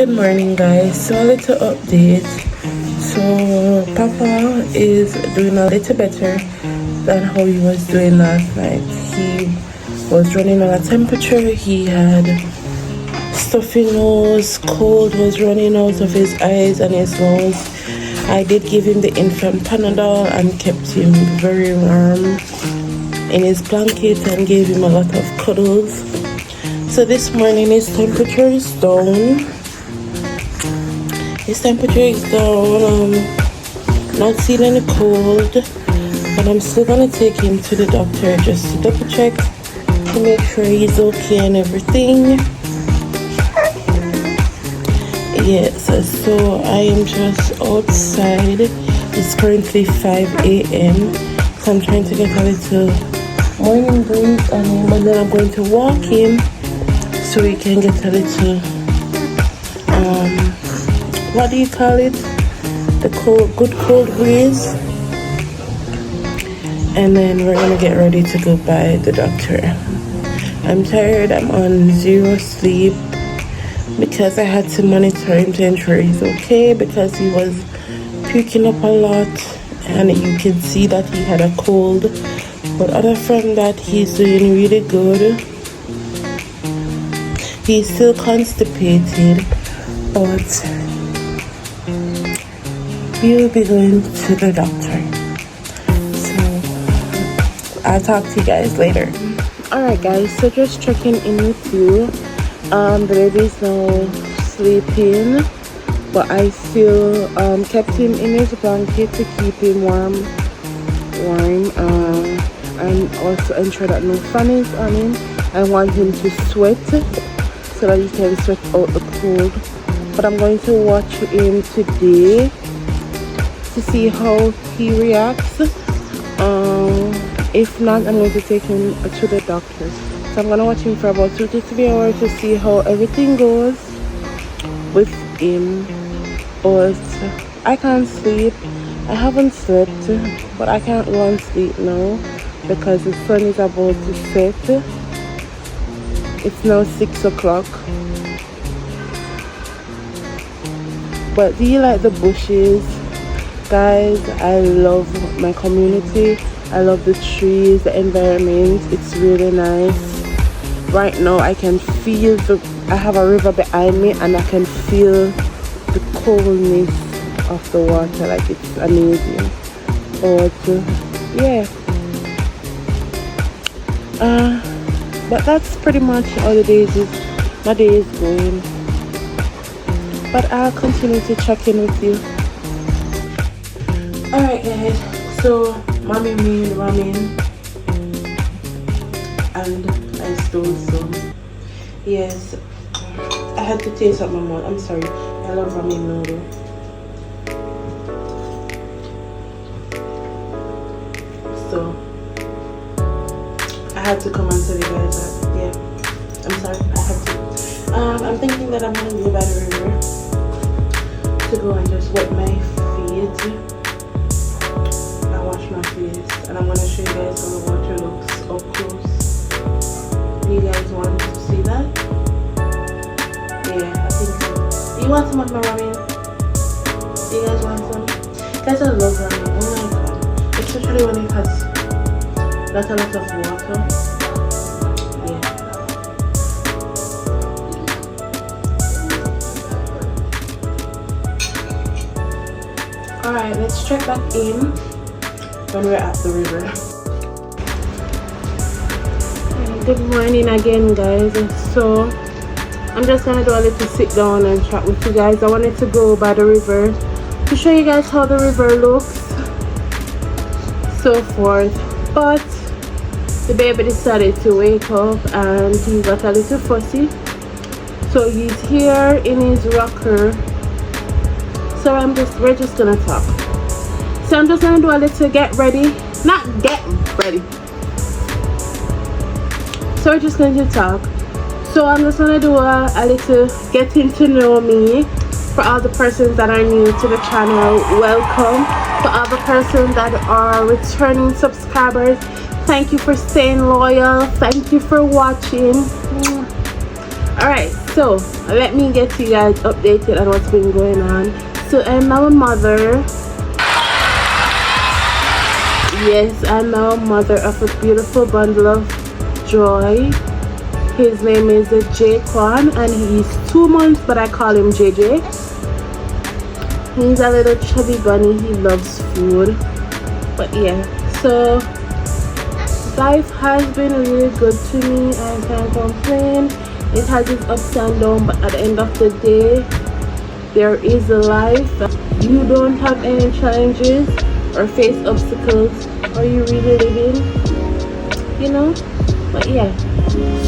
Good morning, guys. So a little update. So Papa is doing a little better than how he was doing last night. He was running on a temperature. He had stuffy nose, cold was running out of his eyes and his nose. I did give him the infant Panadol and kept him very warm in his blanket and gave him a lot of cuddles. So this morning his temperature is down. His temperature is down. Not feeling any cold, but I'm still gonna take him to the doctor just to double check to make sure he's okay and everything. Yes, so I am just outside. It's currently 5 a.m. So I'm trying to get a little morning breeze on him, and then I'm going to walk him so we can get a little what do you call it? The good cold breeze. And then we're gonna get ready to go by the doctor. I'm tired, I'm on zero sleep because I had to monitor him to ensure he's okay because he was puking up a lot and you can see that he had a cold. But other from that, he's doing really good. He's still constipated, but we'll be going to the doctor. So I'll talk to you guys later. Alright guys, so just checking in with you. The baby's now sleeping, but I still kept him in his blanket to keep him warm, and also ensure that no fan is on him. I want him to sweat so that he can sweat out the cold. But I'm going to watch him today to see how he reacts. If not, I'm going to take him to the doctor. So I'm going to watch him for about 2 to 3 hours to see how everything goes with him. But I can't sleep. I haven't slept, but I can't go and sleep now because the sun is about to set. It's now 6 o'clock. But do you like the bushes? Guys, I love my community. I love the trees, the environment. It's really nice. Right now I can feel I have a river behind me and I can feel the coldness of the water. Like, it's amazing. But yeah. But that's pretty much all my day is going. But I'll continue to check in with you. Alright guys, so mommy made ramen and I stole some. Yes, I had to taste up my mouth. I'm sorry, I love ramen noodle. So I had to come and tell you guys that. Yeah, I'm sorry, I had to. I'm thinking that I'm gonna go by the river to go and just wet my feet. My face, and I'm gonna show you guys how the water looks up close. Do you guys want to see that? Yeah, I think so. Do you want some of my ramen? Do you guys want some? Guys, I love ramen. Oh my god, especially when it has not a lot of water. Yeah. Alright, let's check back in when we're at the river. Good morning again, guys. So I'm just gonna do a little sit down and chat with you guys. I wanted to go by the river to show you guys how the river looks, so forth. But the baby decided to wake up and he got a little fussy, so he's here in his rocker. So we're just gonna talk. So I'm just gonna do a little get ready. Not get ready. So we're just going to talk. So I'm just gonna do a little getting to know me. For all the persons that are new to the channel, welcome. For all the persons that are returning subscribers, thank you for staying loyal. Thank you for watching. Alright, so So let me get you guys updated on what's been going on. So I'm now a mother. Yes, I'm now a mother of a beautiful bundle of joy. His name is Jaquan and he's 2 months, but I call him JJ. He's a little chubby bunny. He loves food. But yeah, so life has been really good to me. I can't complain. It has its ups and downs, but at the end of the day, there is a life. You don't have any challenges or face obstacles. Are you really living? You know? But yeah,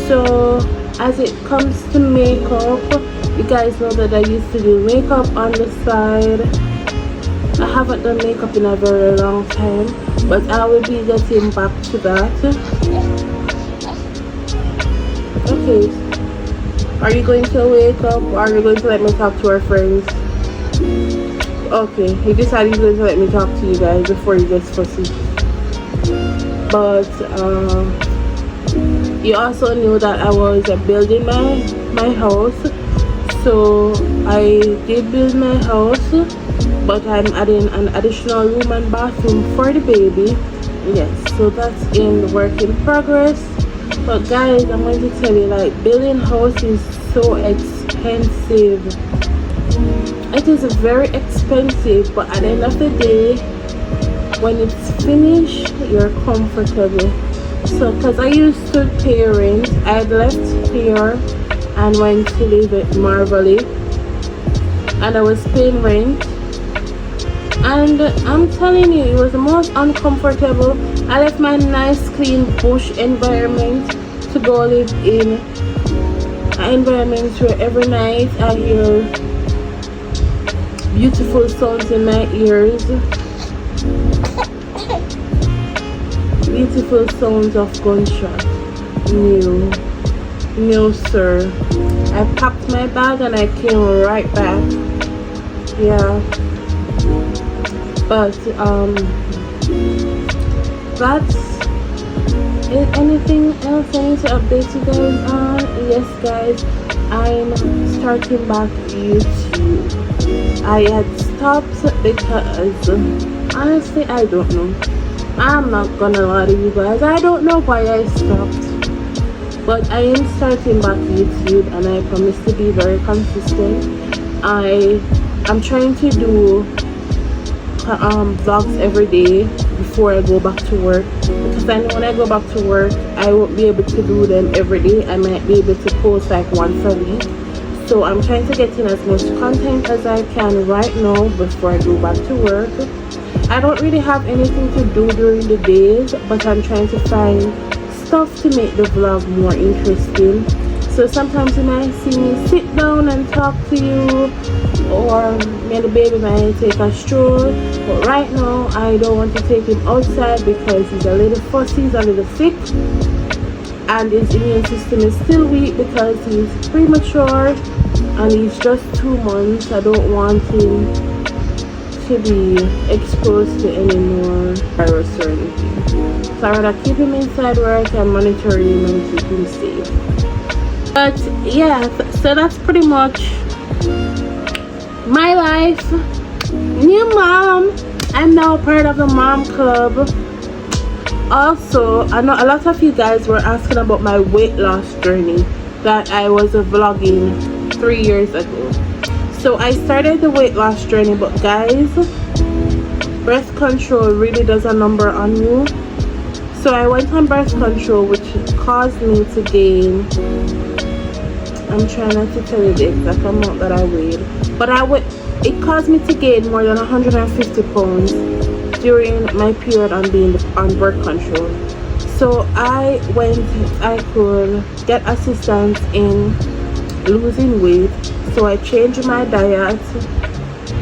so as it comes to makeup, you guys know that I used to do makeup on the side. I haven't done makeup in a very long time, but I will be getting back to that. Okay, are you going to wake up or are you going to let me talk to our friends? Okay, he decided he's going to let me talk to you guys before he gets fussy. But you also knew that I was building my house. So I did build my house, but I'm adding an additional room and bathroom for the baby. Yes, so that's in work in progress. But guys, I'm going to tell you, like, building house is so expensive. It is very expensive, but at the end of the day, when it's finished, you're comfortable. So because I used to pay rent, I left here and went to live at Marvelly, and I was paying rent, and I'm telling you, it was the most uncomfortable. I left my nice clean bush environment to go live in an environment where every night I hear beautiful sounds in my ears, beautiful sounds of gunshot. No sir, I packed my bag and I came right back. Yeah, but that's it. Anything else I need to update you guys on? Yes guys, I'm starting back YouTube. I had stopped because honestly I don't know. I'm not gonna lie to you guys, I don't know why I stopped. But I am starting back YouTube and I promise to be very consistent. I'm trying to do vlogs every day before I go back to work, because I know when I go back to work I won't be able to do them every day. I might be able to post like once a week. So I'm trying to get in as much content as I can right now before I go back to work. I don't really have anything to do during the days, but I'm trying to find stuff to make the vlog more interesting. So sometimes you might see me sit down and talk to you, or me and the baby might take a stroll. But right now I don't want to take him outside because he's a little fussy, he's a little sick, and his immune system is still weak because he's premature and he's just 2 months. I don't want him to be exposed to any more virus or anything. So I'd rather keep him inside where I can monitor him and keep him safe. But yeah, so that's pretty much my life. New mom. I'm now part of the mom club. Also, I know a lot of you guys were asking about my weight loss journey that I was vlogging 3 years ago. So I started the weight loss journey, but guys, birth control really does a number on you. So I went on birth control, which caused me to gain, I'm trying not to tell you the exact amount that I weighed, but it caused me to gain more than 150 pounds during my period on being on birth control. So I could get assistance in losing weight. So I changed my diet.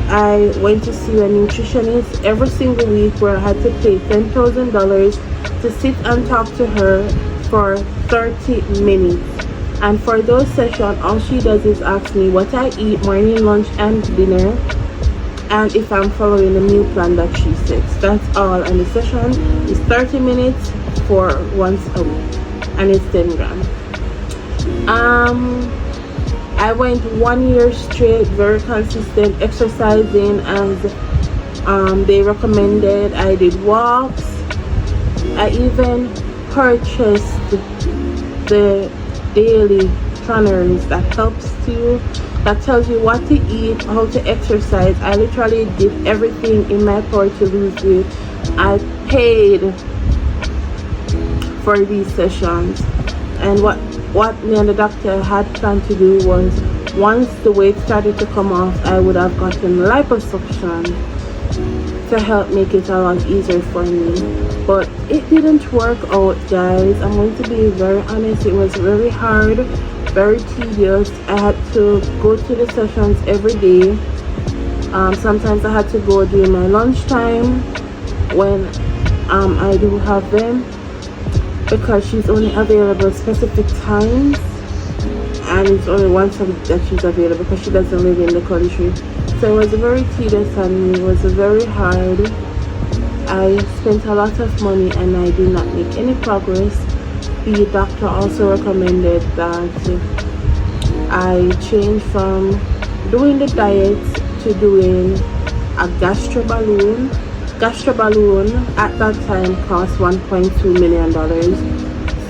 I went to see a nutritionist every single week, where I had to pay $10,000 to sit and talk to her for 30 minutes. And for those sessions, all she does is ask me what I eat morning, lunch and dinner, and if I'm following the meal plan that she sets. That's all. And the session is 30 minutes for once a week, and it's 10 grams. I went 1 year straight, very consistent, exercising as they recommended. I did walks. I even purchased the daily planners that tells you what to eat, how to exercise. I literally did everything in my power to lose weight. I paid for these sessions, and what me and the doctor had planned to do was, once the weight started to come off, I would have gotten liposuction to help make it a lot easier for me. But it didn't work out, guys. I'm going to be very honest. It was very hard, very tedious. I had to go to the sessions every day. Sometimes I had to go during my lunchtime when I do have them, because she's only available specific times, and it's only once that she's available because she doesn't live in the country. So it was very tedious and it was very hard. I spent a lot of money and I did not make any progress. The doctor also recommended that I change from doing the diet to doing a gastro balloon. Gastro balloon at that time cost $1.2 million.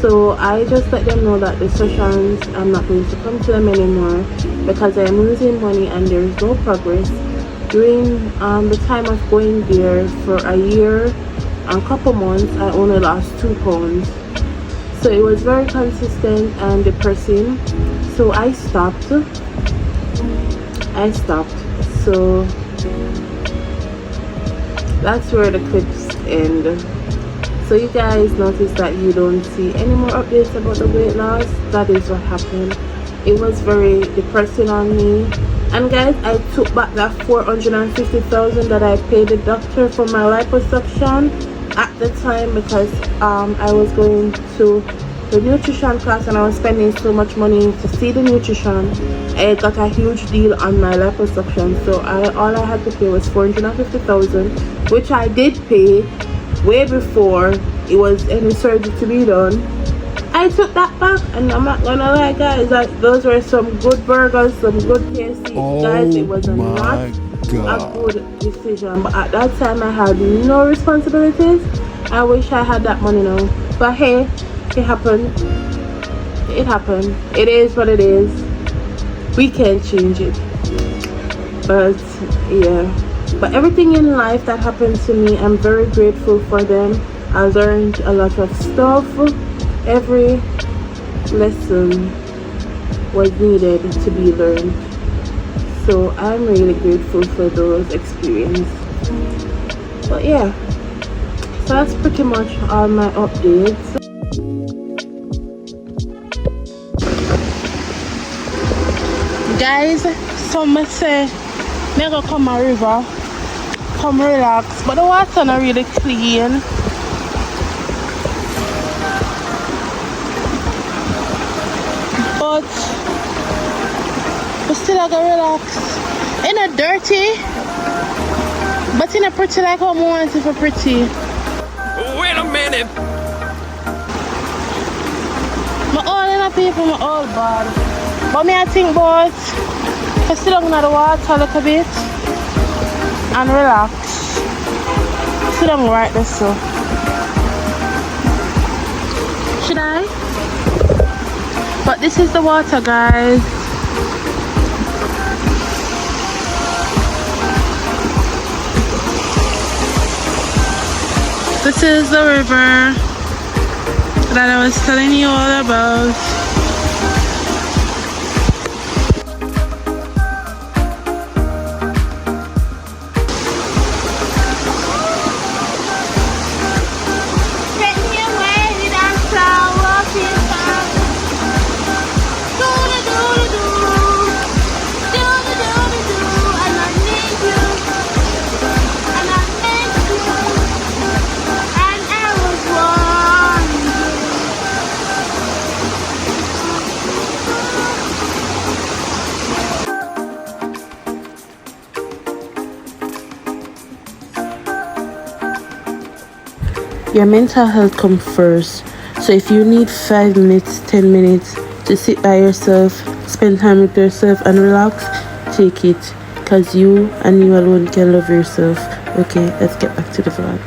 So I just let them know that the sessions, I'm not going to come to them anymore because I am losing money and there is no progress. During the time of going there for a year and a couple months, I only lost 2 pounds. So it was very consistent and depressing. So I stopped. So that's where the clips end. So you guys notice that you don't see any more updates about the weight loss. That is what happened. It was very depressing on me. And guys, I took back that $450,000 that I paid the doctor for my liposuction at the time, because I was going to the nutrition class and I was spending so much money to see the nutrition. I got a huge deal on my liposuction, so all I had to pay was $450,000, which I did pay way before it was any surgery to be done. I took that back, and I'm not gonna lie, guys, that those were some good burgers, some good KFC. Guys, it was not a good decision, but at that time I had no responsibilities. I wish I had that money now, but hey, it happened. It is what it is. We can't change it. But yeah, but everything in life that happened to me, I'm very grateful for them. I learned a lot of stuff. Every lesson was needed to be learned. So I'm really grateful for those experiences. But yeah, so that's pretty much all my updates. Guys, some say me go come a river, come relax, but the water not really clean. But we still gotta relax. It's not dirty, but it's not pretty like how I want it for pretty. Wait a minute. My all in a people, my all bad. But me I think about I sit down in the water a little bit and relax. Sit down right there, so. Should I? But this is the water, guys. This is the river that I was telling you all about. Your mental health comes first. So if you need 5 minutes, 10 minutes to sit by yourself, spend time with yourself and relax, take it, because you and you alone can love yourself. Okay, let's get back to the vlog.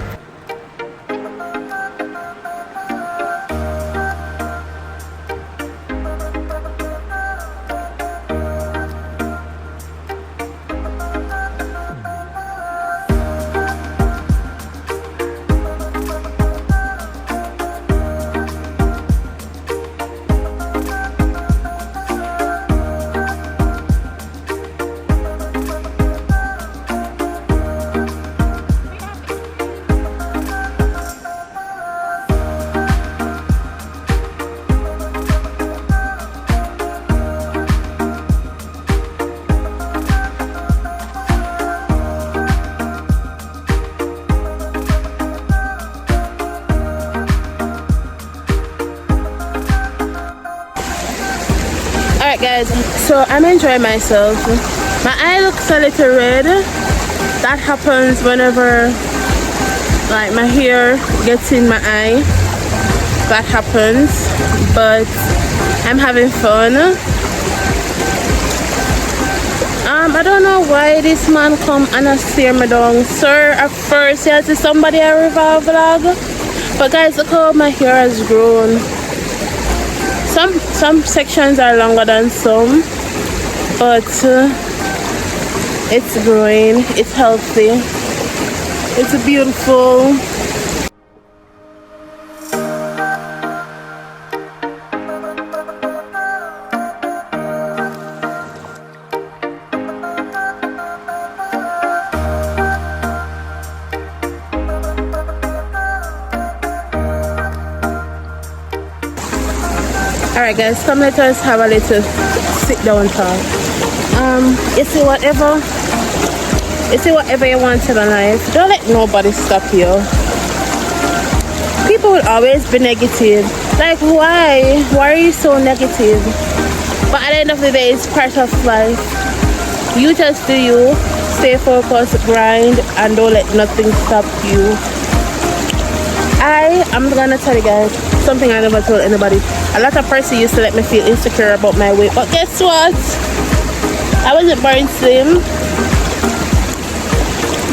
Alright guys, so I'm enjoying myself. My eye looks a little red. That happens whenever like my hair gets in my eye. That happens, but I'm having fun. I don't know why this man come and stare me down. Sir, at first he had to somebody a revolve vlog, but guys, look how my hair has grown. Some sections are longer than some, but it's growing, it's healthy, it's beautiful. Alright guys, come let us have a little sit down talk. You see whatever you want in life, don't let nobody stop you. People will always be negative. Like why are you so negative? But at the end of the day, it's part of life. You just do you, stay focused, grind, and don't let nothing stop you. I'm gonna tell you guys something I never told anybody. A lot of person used to let me feel insecure about my weight, but guess what? I wasn't born slim.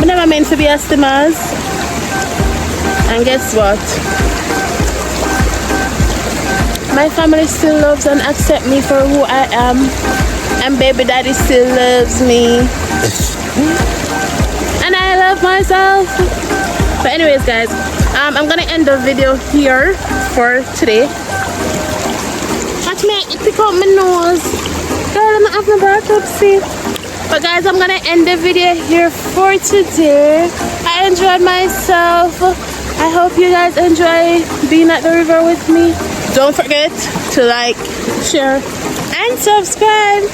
I'm never meant to be a slimmers. And guess what? My family still loves and accepts me for who I am, and baby daddy still loves me, and I love myself. But anyways guys, I'm gonna end the video here for today. Watch me pick up my nose. Girl, I'm have my bathtub seat. But guys, I'm gonna end the video here for today. I enjoyed myself. I hope you guys enjoy being at the river with me. Don't forget to like, share, and subscribe.